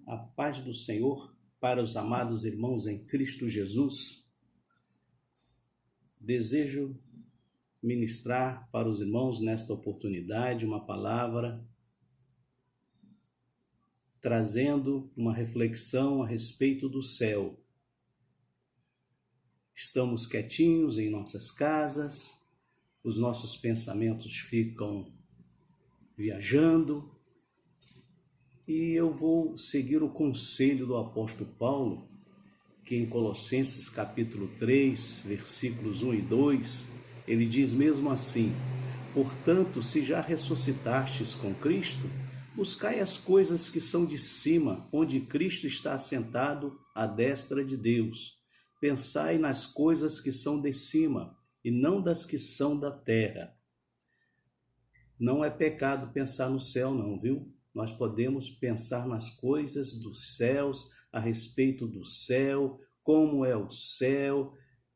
A paz do Senhor para os amados irmãos em Cristo Jesus. Desejo ministrar para os irmãos nesta oportunidade uma palavra trazendo uma reflexão a respeito do céu. Estamos quietinhos em nossas casas, os nossos pensamentos ficam viajando, e eu vou seguir o conselho do apóstolo Paulo, que em Colossenses capítulo 3, versículos 1 e 2, ele diz mesmo assim: portanto, se já ressuscitastes com Cristo, buscai as coisas que são de cima, onde Cristo está assentado à destra de Deus. Pensai nas coisas que são de cima, e não das que são da terra. Não é pecado pensar no céu não, viu? Nós podemos pensar nas coisas dos céus, a respeito do céu, como é o céu.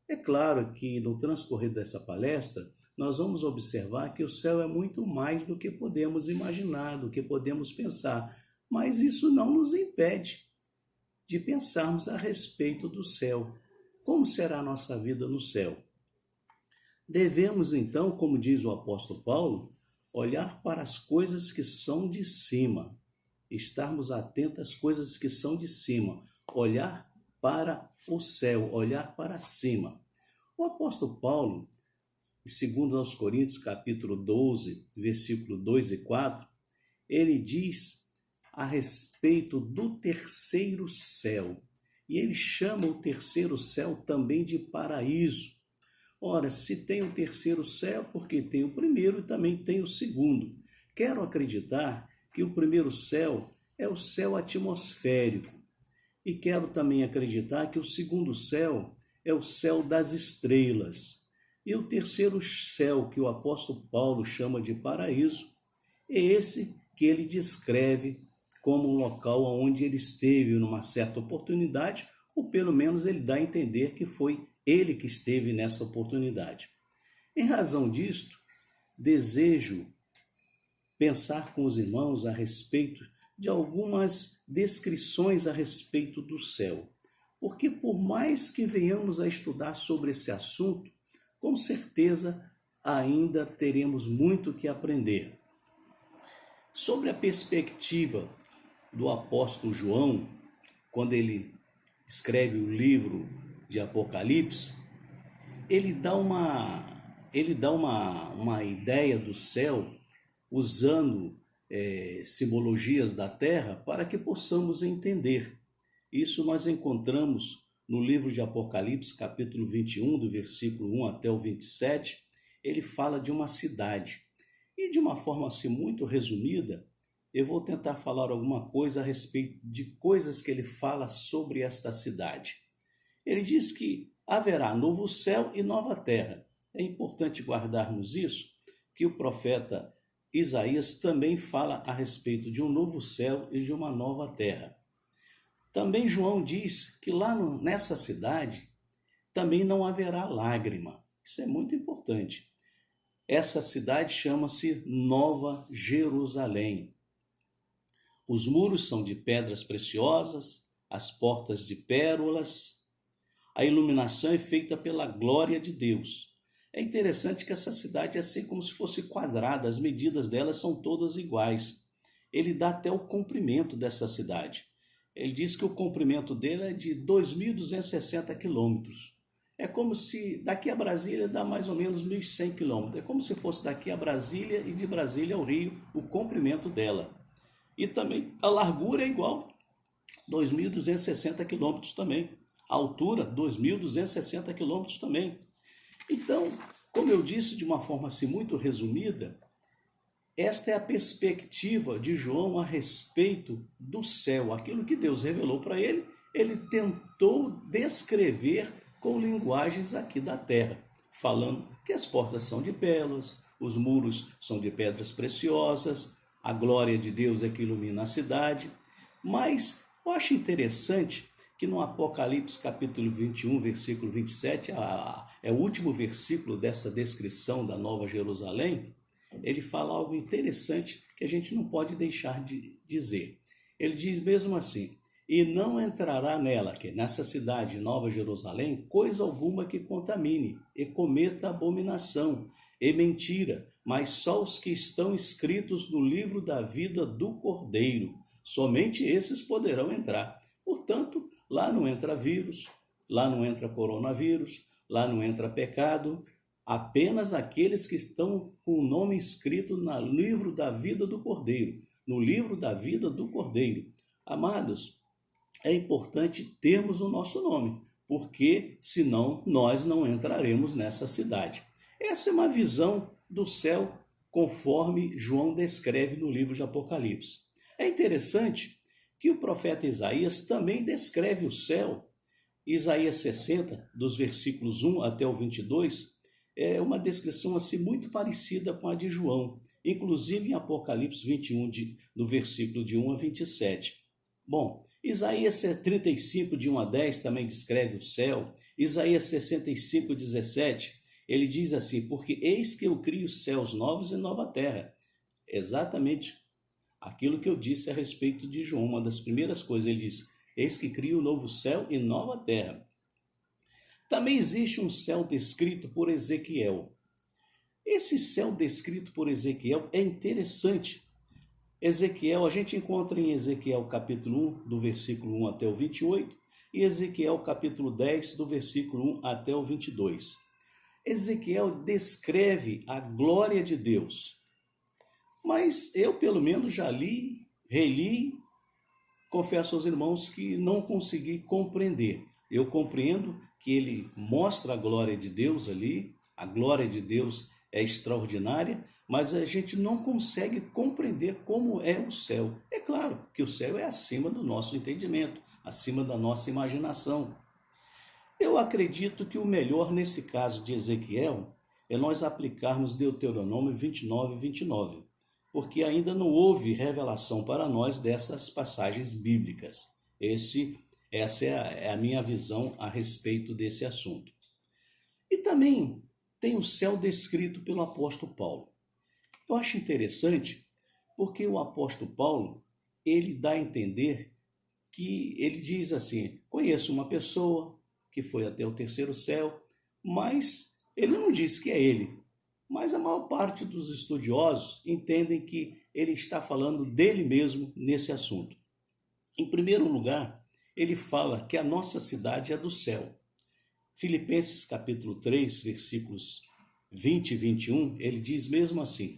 É claro que no transcorrer dessa palestra, nós vamos observar que o céu é muito mais do que podemos imaginar, do que podemos pensar. Mas isso não nos impede de pensarmos a respeito do céu. Como será a nossa vida no céu? Devemos então, como diz o apóstolo Paulo, olhar para as coisas que são de cima, estarmos atentos às coisas que são de cima, olhar para o céu, olhar para cima. O apóstolo Paulo, segundo aos Coríntios, capítulo 12, versículo 2 e 4, ele diz a respeito do terceiro céu, e ele chama o terceiro céu também de paraíso. Ora, se tem o terceiro céu, porque tem o primeiro e também tem o segundo. Quero acreditar que o primeiro céu é o céu atmosférico. E quero também acreditar que o segundo céu é o céu das estrelas. E o terceiro céu, que o apóstolo Paulo chama de paraíso, é esse que ele descreve como um local onde ele esteve numa certa oportunidade, ou pelo menos ele dá a entender que foi ele que esteve nessa oportunidade. Em razão disto, desejo pensar com os irmãos a respeito de algumas descrições a respeito do céu. Porque por mais que venhamos a estudar sobre esse assunto, com certeza ainda teremos muito que aprender. Sobre a perspectiva do apóstolo João, quando ele escreve o livro de Apocalipse, ele dá uma ideia do céu usando simbologias da terra para que possamos entender. Isso nós encontramos no livro de Apocalipse, capítulo 21, do versículo 1 até o 27, ele fala de uma cidade. E de uma forma assim muito resumida, eu vou tentar falar alguma coisa a respeito de coisas que ele fala sobre esta cidade. Ele diz que haverá novo céu e nova terra. É importante guardarmos isso, que o profeta Isaías também fala a respeito de um novo céu e de uma nova terra. Também João diz que lá nessa cidade também não haverá lágrima. Isso é muito importante. Essa cidade chama-se Nova Jerusalém. Os muros são de pedras preciosas, as portas de pérolas. A iluminação é feita pela glória de Deus. É interessante que essa cidade é assim como se fosse quadrada, as medidas dela são todas iguais. Ele dá até o comprimento dessa cidade. Ele diz que o comprimento dele é de 2.260 quilômetros. É como se daqui a Brasília dá mais ou menos 1.100 quilômetros. É como se fosse daqui a Brasília e de Brasília ao Rio, o comprimento dela. E também a largura é igual, 2.260 quilômetros também. A altura, 2.260 quilômetros também. Então, como eu disse de uma forma assim muito resumida, esta é a perspectiva de João a respeito do céu. Aquilo que Deus revelou para ele, ele tentou descrever com linguagens aqui da terra, falando que as portas são de pérolas, os muros são de pedras preciosas, a glória de Deus é que ilumina a cidade. Mas eu acho interessante que no Apocalipse capítulo 21, versículo 27, é o último versículo dessa descrição da Nova Jerusalém, ele fala algo interessante que a gente não pode deixar de dizer. Ele diz mesmo assim: e não entrará nela, que é nessa cidade, Nova Jerusalém, coisa alguma que contamine, e cometa abominação, e mentira, mas só os que estão escritos no livro da vida do Cordeiro, somente esses poderão entrar. Portanto, lá não entra vírus, lá não entra coronavírus, lá não entra pecado, apenas aqueles que estão com o nome escrito no livro da vida do Cordeiro, no livro da vida do Cordeiro. Amados, é importante termos o nosso nome, porque senão nós não entraremos nessa cidade. Essa é uma visão do céu conforme João descreve no livro de Apocalipse. É interessante que o profeta Isaías também descreve o céu. Isaías 60, dos versículos 1 até o 22, é uma descrição assim muito parecida com a de João, inclusive em Apocalipse 21, do versículo de 1 a 27. Bom, Isaías 35, de 1 a 10, também descreve o céu. Isaías 65, 17, ele diz assim: porque eis que eu crio céus novos e nova terra. Exatamente aquilo que eu disse a respeito de João, uma das primeiras coisas, ele diz: eis que crio um novo céu e nova terra. Também existe um céu descrito por Ezequiel. Esse céu descrito por Ezequiel é interessante. Ezequiel, a gente encontra em Ezequiel capítulo 1, do versículo 1 até o 28, e Ezequiel capítulo 10, do versículo 1 até o 22. Ezequiel descreve a glória de Deus, mas eu pelo menos já li, reli, confesso aos irmãos que não consegui compreender. Eu compreendo que ele mostra a glória de Deus ali, a glória de Deus é extraordinária, mas a gente não consegue compreender como é o céu. É claro que o céu é acima do nosso entendimento, acima da nossa imaginação. Eu acredito que o melhor nesse caso de Ezequiel é nós aplicarmos Deuteronômio 29, 29, porque ainda não houve revelação para nós dessas passagens bíblicas. Essa é a minha visão a respeito desse assunto. E também tem o céu descrito pelo apóstolo Paulo. Eu acho interessante porque o apóstolo Paulo, ele dá a entender que ele diz assim: conheço uma pessoa que foi até o terceiro céu, mas ele não diz que é ele. Mas a maior parte dos estudiosos entendem que ele está falando dele mesmo nesse assunto. Em primeiro lugar, ele fala que a nossa cidade é do céu. Filipenses capítulo 3, versículos 20 e 21, ele diz mesmo assim: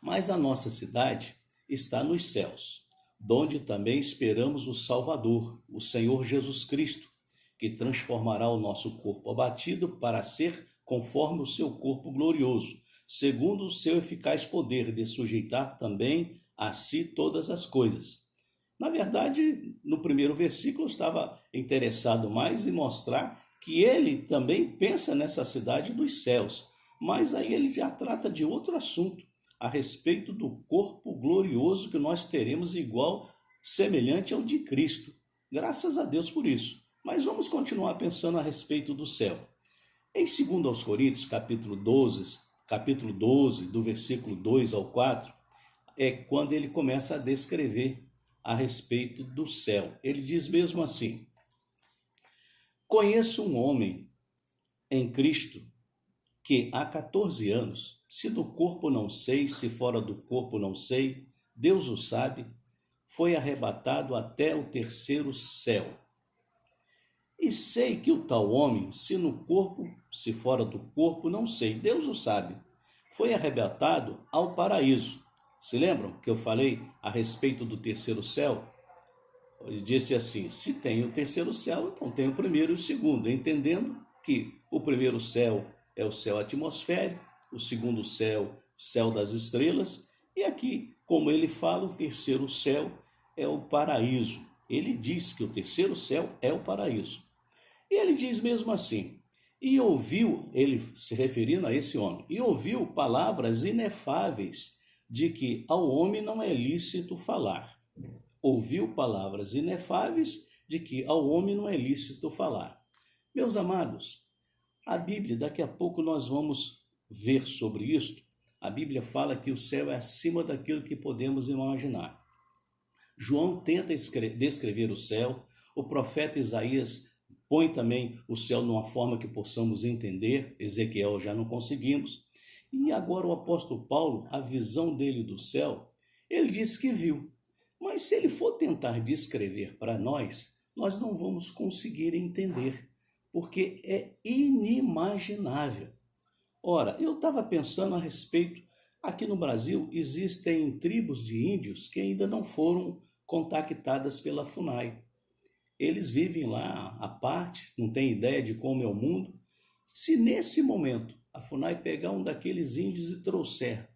mas a nossa cidade está nos céus, donde também esperamos o Salvador, o Senhor Jesus Cristo, que transformará o nosso corpo abatido para ser conforme o seu corpo glorioso, segundo o seu eficaz poder de sujeitar também a si todas as coisas. Na verdade, no primeiro versículo, eu estava interessado mais em mostrar que ele também pensa nessa cidade dos céus, mas aí ele já trata de outro assunto, a respeito do corpo glorioso que nós teremos igual, semelhante ao de Cristo. Graças a Deus por isso. Mas vamos continuar pensando a respeito do céu. Em 2 Coríntios, capítulo 12, do versículo 2 ao 4, é quando ele começa a descrever a respeito do céu. Ele diz mesmo assim: conheço um homem em Cristo que há 14 anos, se do corpo não sei, se fora do corpo não sei, Deus o sabe, foi arrebatado até o terceiro céu. E sei que o tal homem, se no corpo, se fora do corpo, não sei, Deus o sabe, foi arrebatado ao paraíso. Se lembram que eu falei a respeito do terceiro céu? Ele disse assim: se tem o terceiro céu, então tem o primeiro e o segundo, entendendo que o primeiro céu é o céu atmosférico, o segundo céu, céu das estrelas, e aqui, como ele fala, o terceiro céu é o paraíso. Ele diz que o terceiro céu é o paraíso. E ele diz mesmo assim: e ouviu, ele se referindo a esse homem, e ouviu palavras inefáveis de que ao homem não é lícito falar. Ouviu palavras inefáveis de que ao homem não é lícito falar. Meus amados, a Bíblia, daqui a pouco nós vamos ver sobre isto. A Bíblia fala que o céu é acima daquilo que podemos imaginar. João tenta descrever o céu, o profeta Isaías põe também o céu numa forma que possamos entender, Ezequiel já não conseguimos, e agora o apóstolo Paulo, a visão dele do céu, ele diz que viu, mas se ele for tentar descrever para nós não vamos conseguir entender, porque é inimaginável. Ora, eu estava pensando a respeito, aqui no Brasil existem tribos de índios que ainda não foram contactadas pela FUNAI. Eles vivem lá à parte, não têm ideia de como é o mundo. Se nesse momento a FUNAI pegar um daqueles índios e trouxer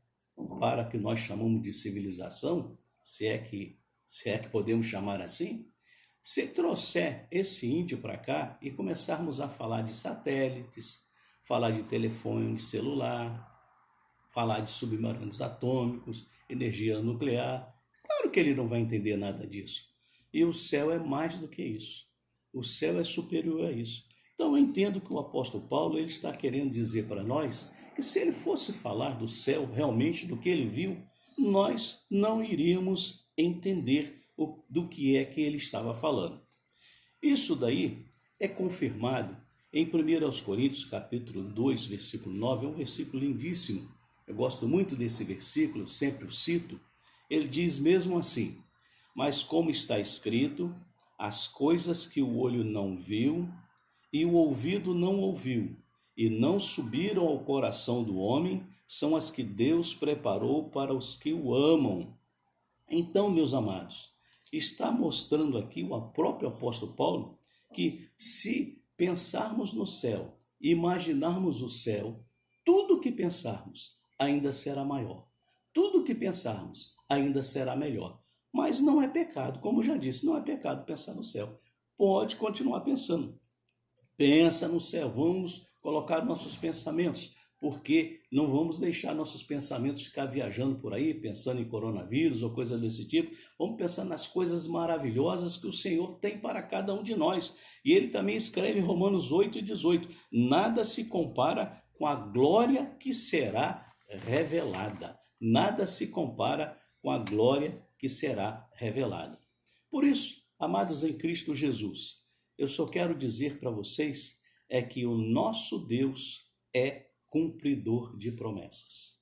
para o que nós chamamos de civilização, se é que podemos chamar assim, se trouxer esse índio para cá e começarmos a falar de satélites, falar de telefone celular, falar de submarinos atômicos, energia nuclear, claro que ele não vai entender nada disso. E o céu é mais do que isso. O céu é superior a isso. Então eu entendo que o apóstolo Paulo ele está querendo dizer para nós que se ele fosse falar do céu realmente, do que ele viu, nós não iríamos entender do que é que ele estava falando. Isso daí é confirmado em 1 Coríntios capítulo 2, versículo 9, é um versículo lindíssimo. Eu gosto muito desse versículo, sempre o cito. Ele diz mesmo assim: mas como está escrito, as coisas que o olho não viu e o ouvido não ouviu e não subiram ao coração do homem, são as que Deus preparou para os que o amam. Então, meus amados, está mostrando aqui o próprio apóstolo Paulo que se pensarmos no céu, imaginarmos o céu, tudo que pensarmos ainda será maior. Tudo que pensarmos ainda será melhor. Mas não é pecado, como já disse, não é pecado pensar no céu. Pode continuar pensando. Pensa no céu, vamos colocar nossos pensamentos, porque não vamos deixar nossos pensamentos ficar viajando por aí, pensando em coronavírus ou coisa desse tipo. Vamos pensar nas coisas maravilhosas que o Senhor tem para cada um de nós. E ele também escreve em Romanos 8:18, nada se compara com a glória que será revelada. Nada se compara com a glória que será revelada. Por isso, amados em Cristo Jesus, eu só quero dizer para vocês é que o nosso Deus é cumpridor de promessas.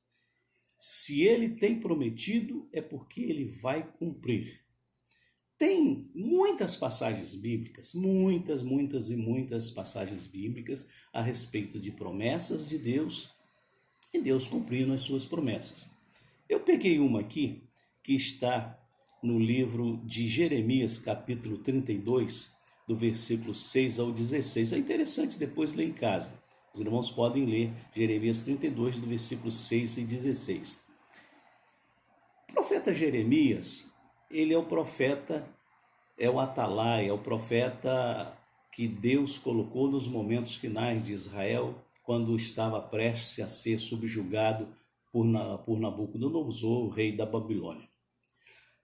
Se ele tem prometido, é porque ele vai cumprir. Tem muitas passagens bíblicas, muitas passagens bíblicas a respeito de promessas de Deus e Deus cumprindo as suas promessas. Eu peguei uma aqui que está no livro de Jeremias, capítulo 32, do versículo 6 ao 16. É interessante depois ler em casa. Os irmãos podem ler Jeremias 32, do versículo 6 e 16. O profeta Jeremias, ele é o profeta, é o atalaia, é o profeta que Deus colocou nos momentos finais de Israel, quando estava prestes a ser subjugado por Nabucodonosor, o rei da Babilônia.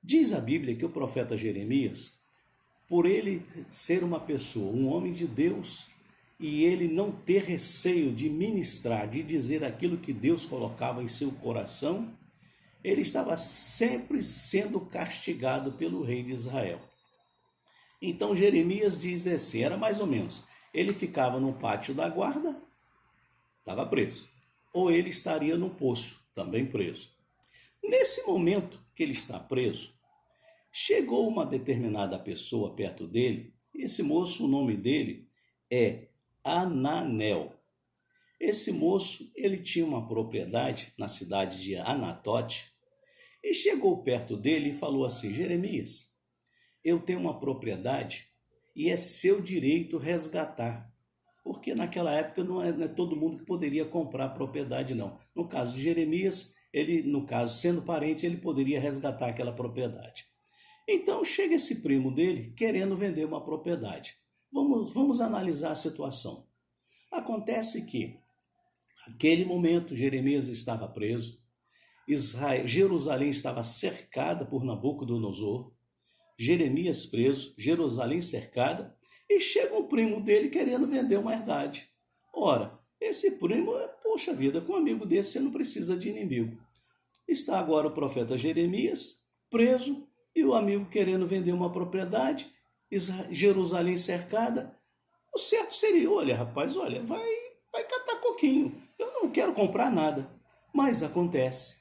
Diz a Bíblia que o profeta Jeremias, por ele ser uma pessoa, um homem de Deus, e ele não ter receio de ministrar, de dizer aquilo que Deus colocava em seu coração, ele estava sempre sendo castigado pelo rei de Israel. Então Jeremias diz assim, era mais ou menos, ele ficava no pátio da guarda, estava preso, ou ele estaria no poço, também preso. Nesse momento que ele está preso, chegou uma determinada pessoa perto dele, esse moço, o nome dele é Ananel. Esse moço, ele tinha uma propriedade na cidade de Anatote, e chegou perto dele e falou assim, Jeremias, eu tenho uma propriedade e é seu direito resgatar. Porque naquela época não é todo mundo que poderia comprar propriedade, não. No caso de Jeremias, ele, no caso, sendo parente, ele poderia resgatar aquela propriedade. Então chega esse primo dele querendo vender uma propriedade. Vamos analisar a situação. Acontece que, naquele momento, Jeremias estava preso, Jerusalém estava cercada por Nabucodonosor, Jeremias preso, Jerusalém cercada, e chega um primo dele querendo vender uma herdade. Ora, esse primo, poxa vida, com um amigo desse você não precisa de inimigo. Está agora o profeta Jeremias preso, e o amigo querendo vender uma propriedade, Jerusalém cercada. O certo seria, olha rapaz, olha, vai catar coquinho, eu não quero comprar nada. Mas acontece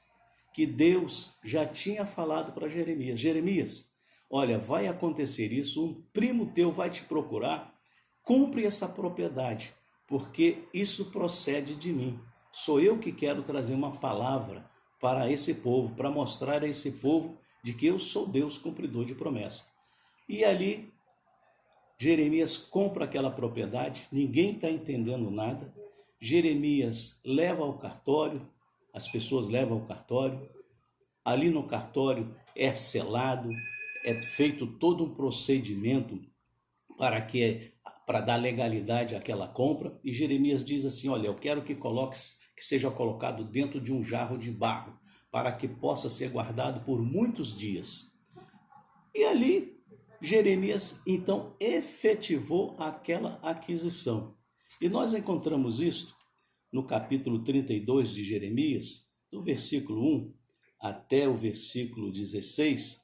que Deus já tinha falado para Jeremias, Jeremias, olha, vai acontecer isso, um primo teu vai te procurar, cumpre essa propriedade, porque isso procede de mim. Sou eu que quero trazer uma palavra para esse povo, para mostrar a esse povo de que eu sou Deus cumpridor de promessa. E ali, Jeremias compra aquela propriedade, ninguém está entendendo nada. Jeremias leva ao cartório, as pessoas levam ao cartório. Ali no cartório é selado, é feito todo um procedimento para dar legalidade àquela compra. E Jeremias diz assim: olha, eu quero que seja colocado dentro de um jarro de barro, para que possa ser guardado por muitos dias. E ali, Jeremias então efetivou aquela aquisição. E nós encontramos isto no capítulo 32 de Jeremias, do versículo 1 até o versículo 16.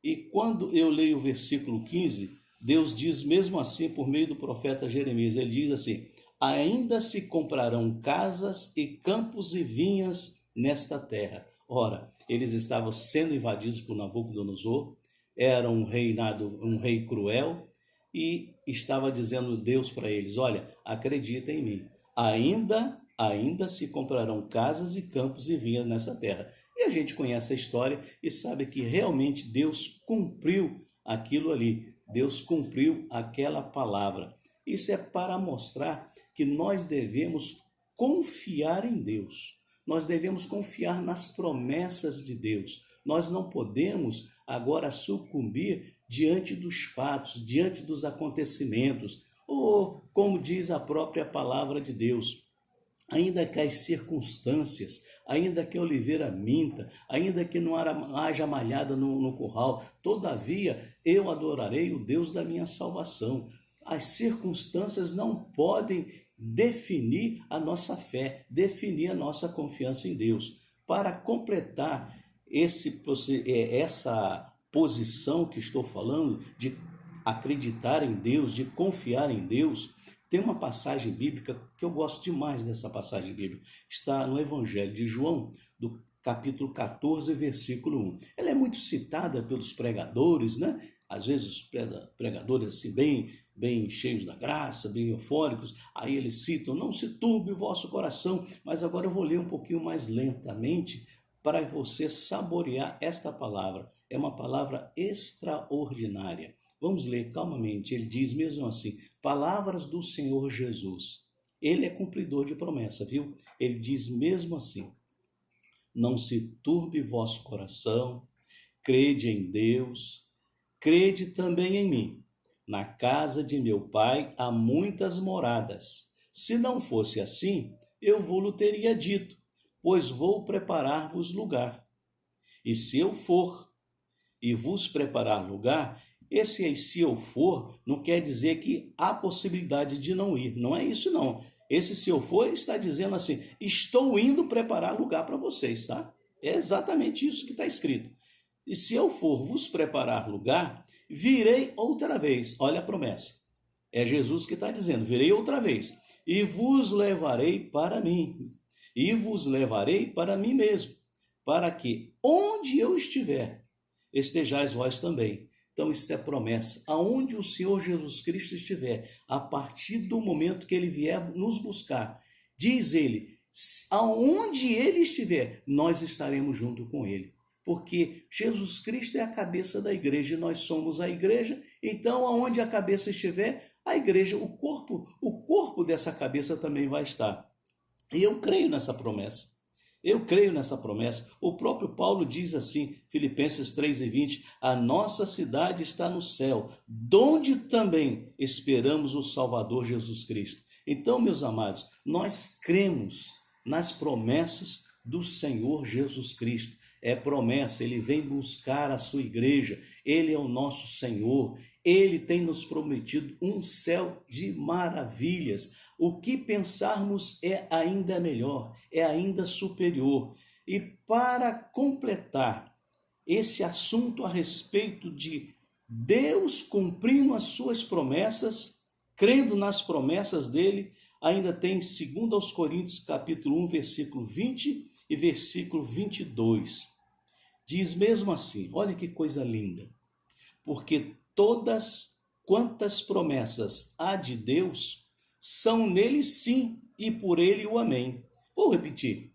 E quando eu leio o versículo 15, Deus diz mesmo assim por meio do profeta Jeremias, ele diz assim: ainda se comprarão casas e campos e vinhas nesta terra. Ora, eles estavam sendo invadidos por Nabucodonosor, era um rei cruel, e estava dizendo Deus para eles: olha, acredita em mim, ainda se comprarão casas e campos e vinhas nessa terra. E a gente conhece a história e sabe que realmente Deus cumpriu aquilo ali, Deus cumpriu aquela palavra. Isso é para mostrar que nós devemos confiar em Deus, nós devemos confiar nas promessas de Deus. Nós não podemos agora sucumbir diante dos fatos, diante dos acontecimentos, ou como diz a própria palavra de Deus, ainda que as circunstâncias, ainda que a oliveira minta, ainda que não haja malhada no curral, todavia eu adorarei o Deus da minha salvação. As circunstâncias não podem definir a nossa fé, definir a nossa confiança em Deus. Para completar essa posição que estou falando, de acreditar em Deus, de confiar em Deus, tem uma passagem bíblica que eu gosto demais dessa passagem bíblica. Está no Evangelho de João, do capítulo 14, versículo 1. Ela é muito citada pelos pregadores, né? Às vezes os pregadores assim, bem cheios da graça, bem eufóricos, aí eles citam: não se turbe o vosso coração. Mas agora eu vou ler um pouquinho mais lentamente para você saborear esta palavra. É uma palavra extraordinária. Vamos ler calmamente. Ele diz mesmo assim: palavras do Senhor Jesus. Ele é cumpridor de promessa, viu? Ele diz mesmo assim: não se turbe vosso coração, crede em Deus, crede também em mim. Na casa de meu pai há muitas moradas. Se não fosse assim, eu vou-lo teria dito, pois vou preparar-vos lugar. E se eu for e vos preparar lugar, esse aí, se eu for, não quer dizer que há possibilidade de não ir. Não é isso, não. Esse se eu for está dizendo assim: estou indo preparar lugar para vocês, tá? É exatamente isso que está escrito. E se eu for vos preparar lugar, virei outra vez. Olha a promessa. É Jesus que está dizendo: virei outra vez. E vos levarei para mim. E vos levarei para mim mesmo. Para que onde eu estiver, estejais vós também. Então, isso é promessa. Aonde o Senhor Jesus Cristo estiver, a partir do momento que ele vier nos buscar, diz ele, aonde ele estiver, nós estaremos junto com ele. Porque Jesus Cristo é a cabeça da igreja e nós somos a igreja. Então, aonde a cabeça estiver, a igreja, o corpo dessa cabeça também vai estar. E eu creio nessa promessa. Eu creio nessa promessa. O próprio Paulo diz assim, Filipenses 3:20, a nossa cidade está no céu, donde também esperamos o Salvador Jesus Cristo. Então, meus amados, nós cremos nas promessas do Senhor Jesus Cristo. É promessa, ele vem buscar a sua igreja, ele é o nosso Senhor, ele tem nos prometido um céu de maravilhas. O que pensarmos é ainda melhor, é ainda superior. E para completar esse assunto a respeito de Deus cumprindo as suas promessas, crendo nas promessas dele, ainda tem 2 Coríntios capítulo 1, versículo 20 e versículo 22. Diz mesmo assim, olha que coisa linda, porque todas quantas promessas há de Deus são nele sim e por ele o amém. Vou repetir,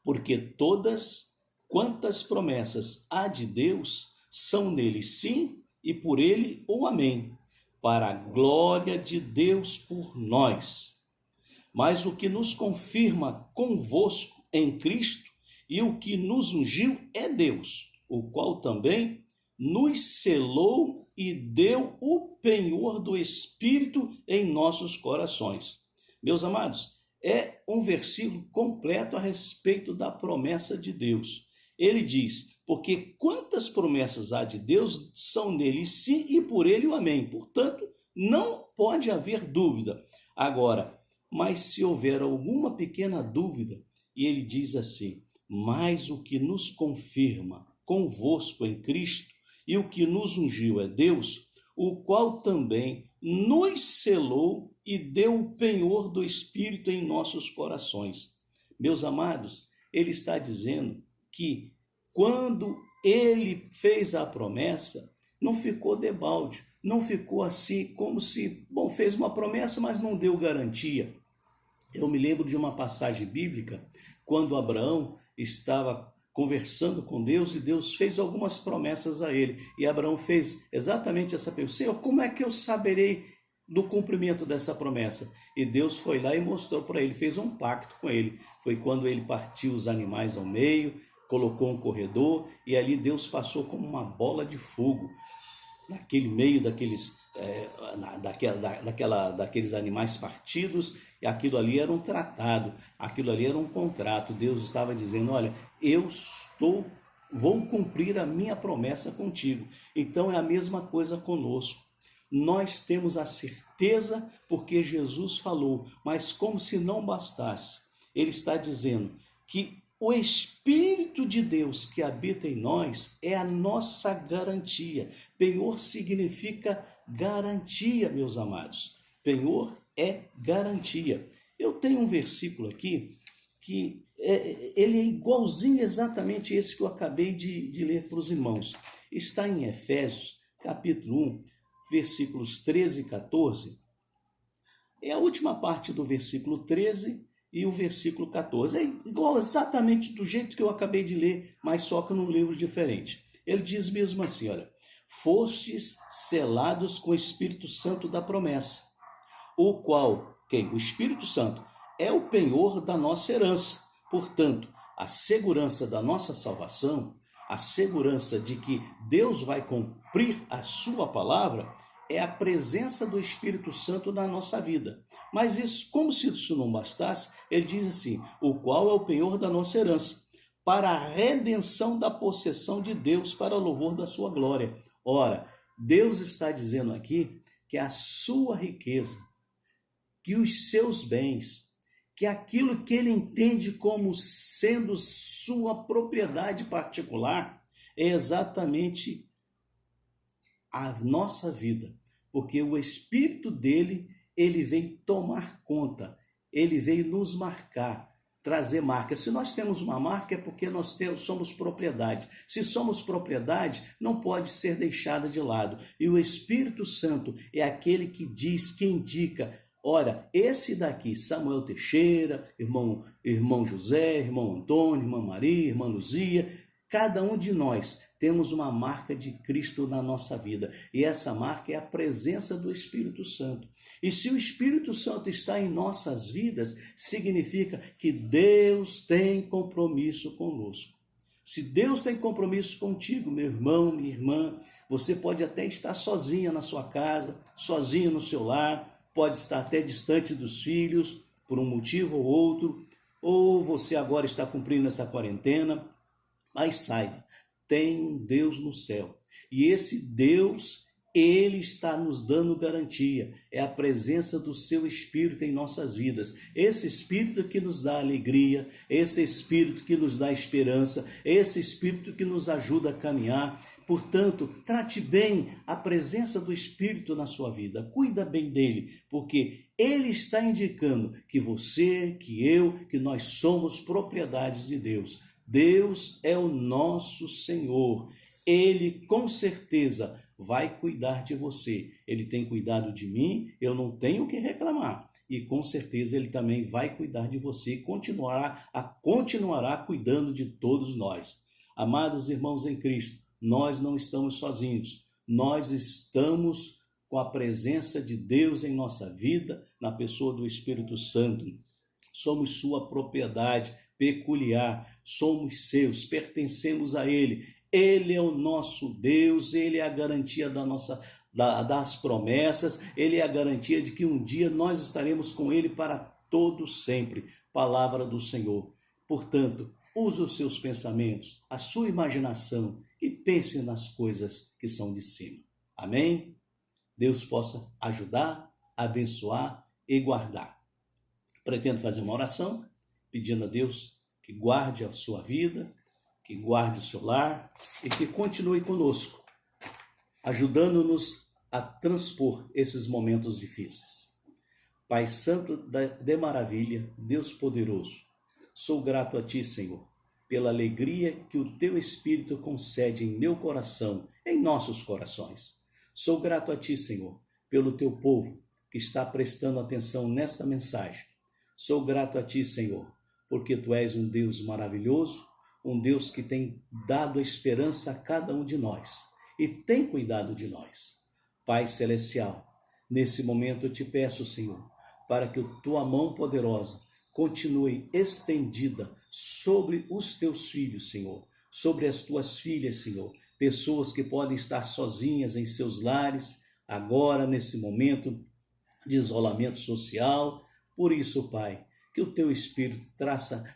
porque todas quantas promessas há de Deus são nele sim e por ele o amém, para a glória de Deus por nós. Mas o que nos confirma convosco em Cristo e o que nos ungiu é Deus, o qual também nos selou e deu o penhor do Espírito em nossos corações. Meus amados, é um versículo completo a respeito da promessa de Deus. Ele diz, porque quantas promessas há de Deus são nele sim e por ele o amém. Portanto, não pode haver dúvida. Agora, mas se houver alguma pequena dúvida, e ele diz assim, mas o que nos confirma convosco em Cristo e o que nos ungiu é Deus, o qual também nos selou e deu o penhor do Espírito em nossos corações. Meus amados, ele está dizendo que quando ele fez a promessa, não ficou debalde, não ficou assim como se, fez uma promessa, mas não deu garantia. Eu me lembro de uma passagem bíblica, quando Abraão estava conversando com Deus e Deus fez algumas promessas a ele. E Abraão fez exatamente essa pergunta, Senhor, como é que eu saberei do cumprimento dessa promessa? E Deus foi lá e mostrou para ele, fez um pacto com ele. Foi quando ele partiu os animais ao meio, colocou um corredor e ali Deus passou como uma bola de fogo naquele meio daqueles animais partidos, e aquilo ali era um tratado, aquilo ali era um contrato. Deus estava dizendo, olha, vou cumprir a minha promessa contigo. Então é a mesma coisa conosco. Nós temos a certeza porque Jesus falou, mas como se não bastasse, ele está dizendo que o Espírito de Deus que habita em nós é a nossa garantia. Penhor significa garantia, meus amados. Penhor é garantia. Eu tenho um versículo aqui que ele é igualzinho exatamente esse que eu acabei de ler para os irmãos. Está em Efésios, capítulo 1, versículos 13 e 14. É a última parte do versículo 13 e o versículo 14. É igual exatamente do jeito que eu acabei de ler, mas só que num livro diferente. Ele diz mesmo assim, olha, fostes selados com o Espírito Santo da promessa, o qual, o Espírito Santo, é o penhor da nossa herança. Portanto, a segurança da nossa salvação, a segurança de que Deus vai cumprir a sua palavra, é a presença do Espírito Santo na nossa vida. Mas isso, como se isso não bastasse, ele diz assim, o qual é o penhor da nossa herança, para a redenção da possessão de Deus, para o louvor da sua glória. Ora, Deus está dizendo aqui que a sua riqueza, que os seus bens, que aquilo que ele entende como sendo sua propriedade particular, é exatamente a nossa vida, porque o Espírito dele, ele veio tomar conta, ele veio nos marcar, trazer marca. Se nós temos uma marca é porque nós somos propriedade. Se somos propriedade, não pode ser deixada de lado. E o Espírito Santo é aquele que diz, que indica, ora, esse daqui, Samuel Teixeira, irmão José, irmão Antônio, irmã Maria, irmã Luzia, cada um de nós temos uma marca de Cristo na nossa vida. E essa marca é a presença do Espírito Santo. E se o Espírito Santo está em nossas vidas, significa que Deus tem compromisso conosco. Se Deus tem compromisso contigo, meu irmão, minha irmã, você pode até estar sozinha na sua casa, sozinho no seu lar, pode estar até distante dos filhos, por um motivo ou outro, ou você agora está cumprindo essa quarentena, mas saiba, tem um Deus no céu. E esse Deus Ele está nos dando garantia, é a presença do seu Espírito em nossas vidas. Esse Espírito que nos dá alegria, esse Espírito que nos dá esperança, esse Espírito que nos ajuda a caminhar. Portanto, trate bem a presença do Espírito na sua vida, cuida bem dele, porque ele está indicando que você, que eu, que nós somos propriedades de Deus. Deus é o nosso Senhor. Ele com certeza vai cuidar de você. Ele tem cuidado de mim, eu não tenho o que reclamar. E com certeza ele também vai cuidar de você e continuará cuidando de todos nós. Amados irmãos em Cristo, nós não estamos sozinhos. Nós estamos com a presença de Deus em nossa vida, na pessoa do Espírito Santo. Somos sua propriedade peculiar, somos seus, pertencemos a Ele. Ele é o nosso Deus, Ele é a garantia das promessas, Ele é a garantia de que um dia nós estaremos com Ele para todo sempre. Palavra do Senhor. Portanto, use os seus pensamentos, a sua imaginação e pense nas coisas que são de cima. Amém? Deus possa ajudar, abençoar e guardar. Pretendo fazer uma oração pedindo a Deus que guarde a sua vida, que guarde o seu lar e que continue conosco, ajudando-nos a transpor esses momentos difíceis. Pai Santo de maravilha, Deus poderoso, sou grato a Ti, Senhor, pela alegria que o Teu Espírito concede em meu coração, em nossos corações. Sou grato a Ti, Senhor, pelo Teu povo que está prestando atenção nesta mensagem. Sou grato a Ti, Senhor, porque Tu és um Deus maravilhoso, um Deus que tem dado a esperança a cada um de nós e tem cuidado de nós. Pai Celestial, nesse momento eu te peço, Senhor, para que a Tua mão poderosa continue estendida sobre os Teus filhos, Senhor, sobre as Tuas filhas, Senhor, pessoas que podem estar sozinhas em seus lares, agora nesse momento de isolamento social. Por isso, Pai, que o Teu Espírito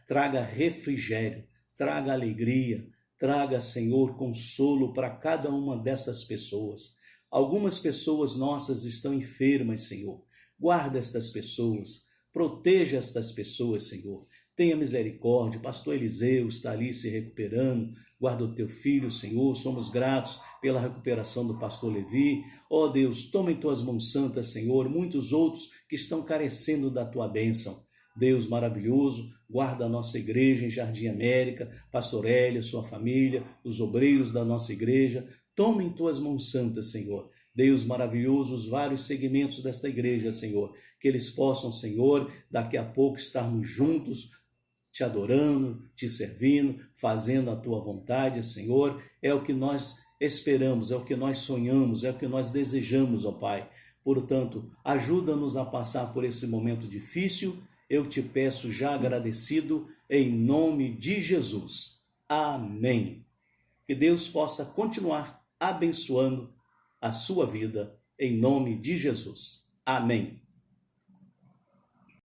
traga refrigério, traga alegria, traga, Senhor, consolo para cada uma dessas pessoas. Algumas pessoas nossas estão enfermas, Senhor. Guarda estas pessoas, proteja estas pessoas, Senhor. Tenha misericórdia. Pastor Eliseu está ali se recuperando. Guarda o teu filho, Senhor. Somos gratos pela recuperação do pastor Levi. Ó Deus, toma em tuas mãos santas, Senhor, muitos outros que estão carecendo da tua bênção. Deus maravilhoso, guarda a nossa igreja em Jardim América, Pastor Hélio, sua família, os obreiros da nossa igreja. Toma em tuas mãos santas, Senhor. Deus maravilhoso, os vários segmentos desta igreja, Senhor. Que eles possam, Senhor, daqui a pouco estarmos juntos, te adorando, te servindo, fazendo a tua vontade, Senhor. É o que nós esperamos, é o que nós sonhamos, é o que nós desejamos, ó Pai. Portanto, ajuda-nos a passar por esse momento difícil. Eu te peço já agradecido, em nome de Jesus. Amém. Que Deus possa continuar abençoando a sua vida, em nome de Jesus. Amém.